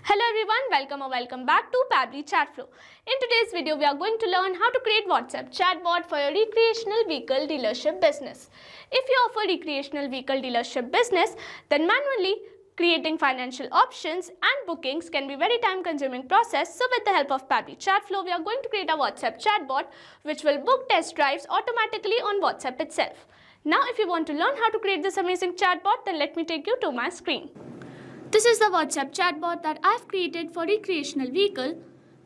Hello everyone, welcome back to Pabbly Chatflow. In today's video, we are going to learn how to create WhatsApp chatbot for your recreational vehicle dealership business. If you offer recreational vehicle dealership business, then manually creating financial options and bookings can be very time-consuming process. So with the help of Pabbly Chatflow, we are going to create a WhatsApp chatbot which will book test drives automatically on WhatsApp itself. Now, if you want to learn how to create this amazing chatbot, then let me take you to my screen. This is the WhatsApp chatbot that I've created for recreational vehicle.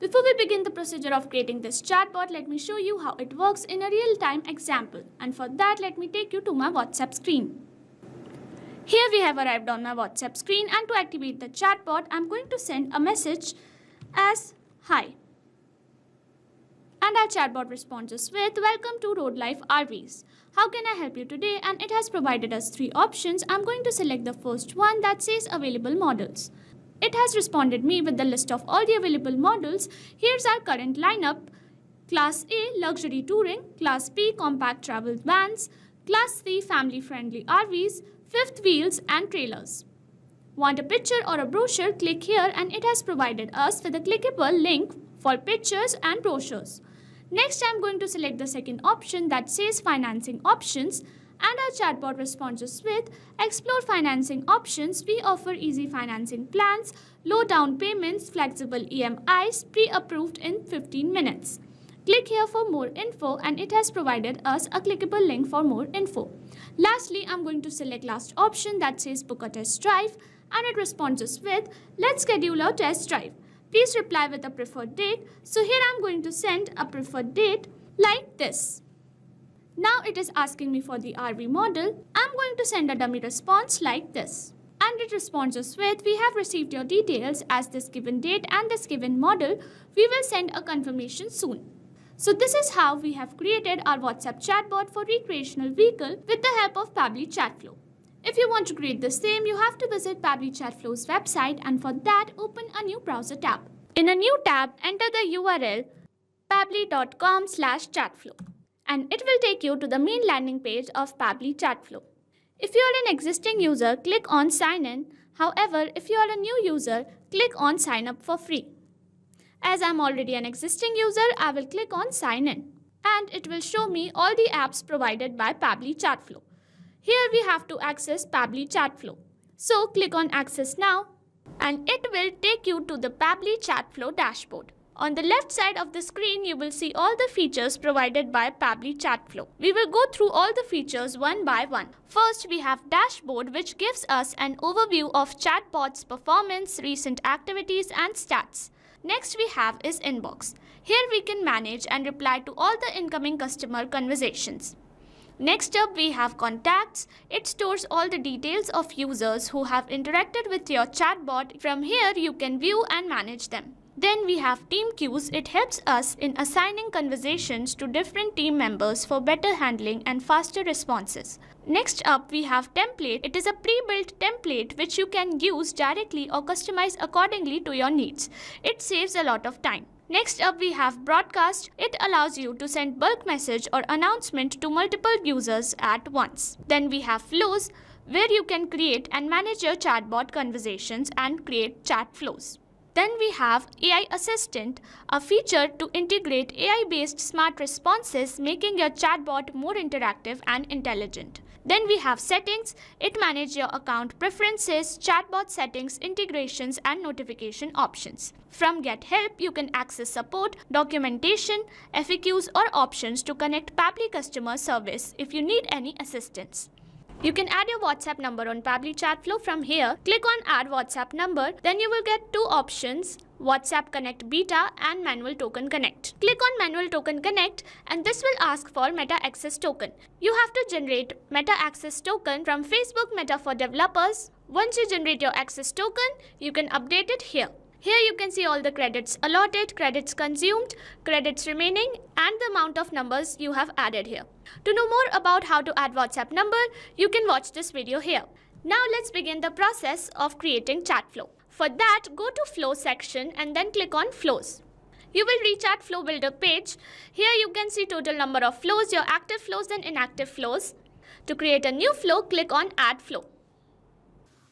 Before we begin the procedure of creating this chatbot, let me show you how it works in a real-time example. And for that, let me take you to my WhatsApp screen. Here we have arrived on my WhatsApp screen, and to activate the chatbot, I'm going to send a message as hi. And our chatbot responds us with, "Welcome to Road Life RVs. How can I help you today?" And it has provided us 3 options. I'm going to select the first one that says available models. It has responded me with the list of all the available models. Here's our current lineup. Class A, luxury touring. Class B, compact travel vans. Class C, family-friendly RVs, fifth wheels and trailers. Want a picture or a brochure? Click here, and it has provided us with a clickable link for pictures and brochures. Next, I'm going to select the second option that says financing options, and our chatbot responds us with, explore financing options. We offer easy financing plans, low down payments, flexible EMIs, pre-approved in 15 minutes. Click here for more info, and it has provided us a clickable link for more info. Lastly, I'm going to select last option that says book a test drive, and it responds us with, let's schedule a test drive. Please reply with a preferred date. So here I'm going to send a preferred date like this. Now it is asking me for the RV model. I'm going to send a dummy response like this. And it responds us with, we have received your details as this given date and this given model. We will send a confirmation soon. So this is how we have created our WhatsApp chatbot for recreational vehicle with the help of Pabbly Chatflow. If you want to create the same, you have to visit Pabbly Chatflow's website, and for that, open a new browser tab. In a new tab, enter the URL pabbly.com/chatflow, and it will take you to the main landing page of Pabbly Chatflow. If you are an existing user, click on Sign In. However, if you are a new user, click on Sign Up for free. As I'm already an existing user, I will click on Sign In, and it will show me all the apps provided by Pabbly Chatflow. Here we have to access Pabbly Chatflow. So click on Access Now, and it will take you to the Pabbly Chatflow dashboard. On the left side of the screen, you will see all the features provided by Pabbly Chatflow. We will go through all the features one by one. First, we have Dashboard, which gives us an overview of chatbot's performance, recent activities and stats. Next we have is Inbox. Here we can manage and reply to all the incoming customer conversations. Next up, we have Contacts. It stores all the details of users who have interacted with your chatbot. From here, you can view and manage them. Then we have Team Queues. It helps us in assigning conversations to different team members for better handling and faster responses. Next up, we have Template. It is a pre-built template which you can use directly or customize accordingly to your needs. It saves a lot of time. Next up, we have Broadcast. It allows you to send bulk message or announcement to multiple users at once. Then we have Flows, where you can create and manage your chatbot conversations and create chat flows. Then we have AI Assistant, a feature to integrate AI-based smart responses, making your chatbot more interactive and intelligent. Then we have Settings. It manages your account preferences, chatbot settings, integrations and notification options. From Get Help, you can access support, documentation, FAQs or options to connect Pabbly customer service if you need any assistance. You can add your WhatsApp number on Pabbly Chatflow from here. Click on Add WhatsApp Number. Then you will get 2 options, WhatsApp Connect Beta and Manual Token Connect. Click on Manual Token Connect, and this will ask for Meta Access Token. You have to generate Meta Access Token from Facebook Meta for Developers. Once you generate your access token, you can update it here. Here you can see all the credits allotted, credits consumed, credits remaining, and the amount of numbers you have added here. To know more about how to add WhatsApp number, you can watch this video here. Now let's begin the process of creating Chatflow. For that, go to Flow section and then click on Flows. You will reach at Flow Builder page. Here you can see total number of flows, your active flows and inactive flows. To create a new flow, click on Add Flow.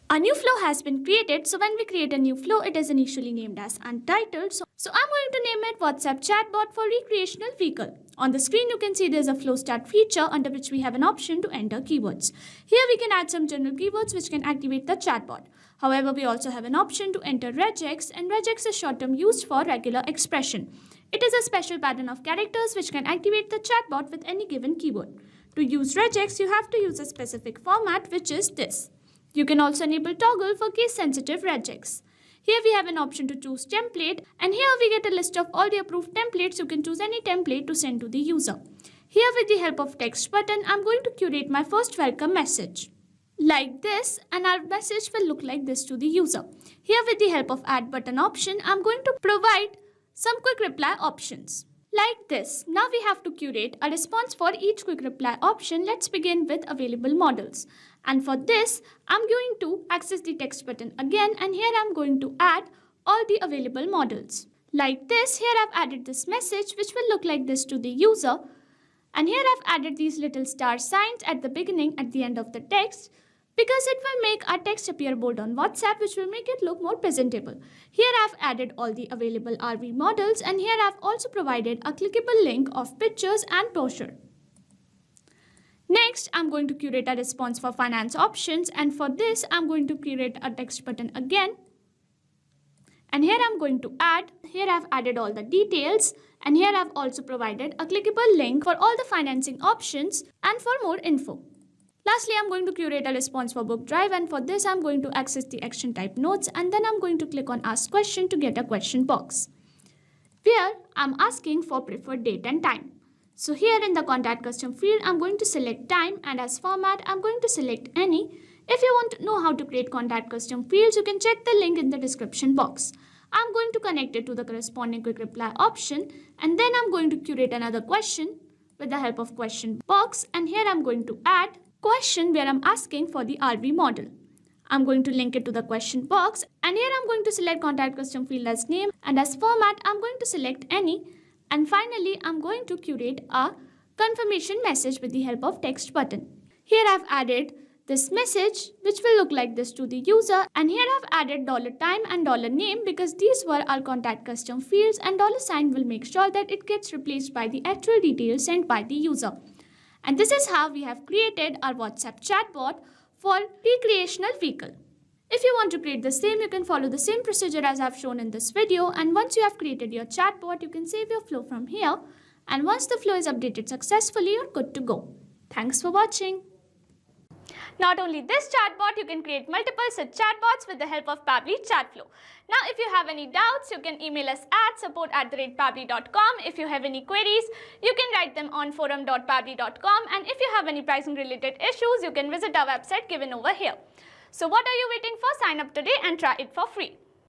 A new flow has been created, so when we create a new flow, it is initially named as untitled. So I'm going to name it WhatsApp Chatbot for Recreational Vehicle. On the screen, you can see there's a flow start feature under which we have an option to enter keywords. Here we can add some general keywords which can activate the chatbot. However, we also have an option to enter regex, and regex is short term used for regular expression. It is a special pattern of characters which can activate the chatbot with any given keyword. To use regex, you have to use a specific format, which is this. You can also enable toggle for case-sensitive regex. Here we have an option to choose template, and here we get a list of all the approved templates. You can choose any template to send to the user. Here with the help of text button, I'm going to curate my first welcome message like this, and our message will look like this to the user. Here with the help of add button option, I'm going to provide some quick reply options like this. Now we have to curate a response for each quick reply option. Let's begin with available models. And for this, I'm going to access the text button again, and here I'm going to add all the available models. Like this, here I've added this message which will look like this to the user. And here I've added these little star signs at the beginning, at the end of the text, because it will make our text appear bold on WhatsApp, which will make it look more presentable. Here I've added all the available RV models, and here I've also provided a clickable link of pictures and brochure. Next, I'm going to curate a response for finance options, and for this, I'm going to create a text button again. And here I'm going to add, here I've added all the details, and here I've also provided a clickable link for all the financing options and for more info. Lastly, I'm going to curate a response for book drive, and for this, I'm going to access the action type notes, and then I'm going to click on ask question to get a question box, where I'm asking for preferred date and time. So here in the contact custom field, I'm going to select time, and as format, I'm going to select any. If you want to know how to create contact custom fields, you can check the link in the description box. I'm going to connect it to the corresponding quick reply option, and then I'm going to curate another question with the help of question box, and here I'm going to add question where I'm asking for the RV model. I'm going to link it to the question box, and here I'm going to select contact custom field as name, and as format, I'm going to select any. And finally, I'm going to curate a confirmation message with the help of text button. Here I've added this message which will look like this to the user, and here I've added $time and $name because these were our contact custom fields, and $sign will make sure that it gets replaced by the actual details sent by the user. And this is how we have created our WhatsApp chatbot for Recreational Vehicle. If you want to create the same, you can follow the same procedure as I've shown in this video, and once you have created your chatbot, you can save your flow from here, and once the flow is updated successfully, you're good to go. Thanks for watching. Not only this chatbot, you can create multiple such chatbots with the help of Pabbly Chatflow. Now, if you have any doubts, you can email us at support@pabbly.com. If you have any queries, you can write them on forum.pabbly.com, and if you have any pricing related issues, you can visit our website given over here. So what are you waiting for? Sign up today and try it for free.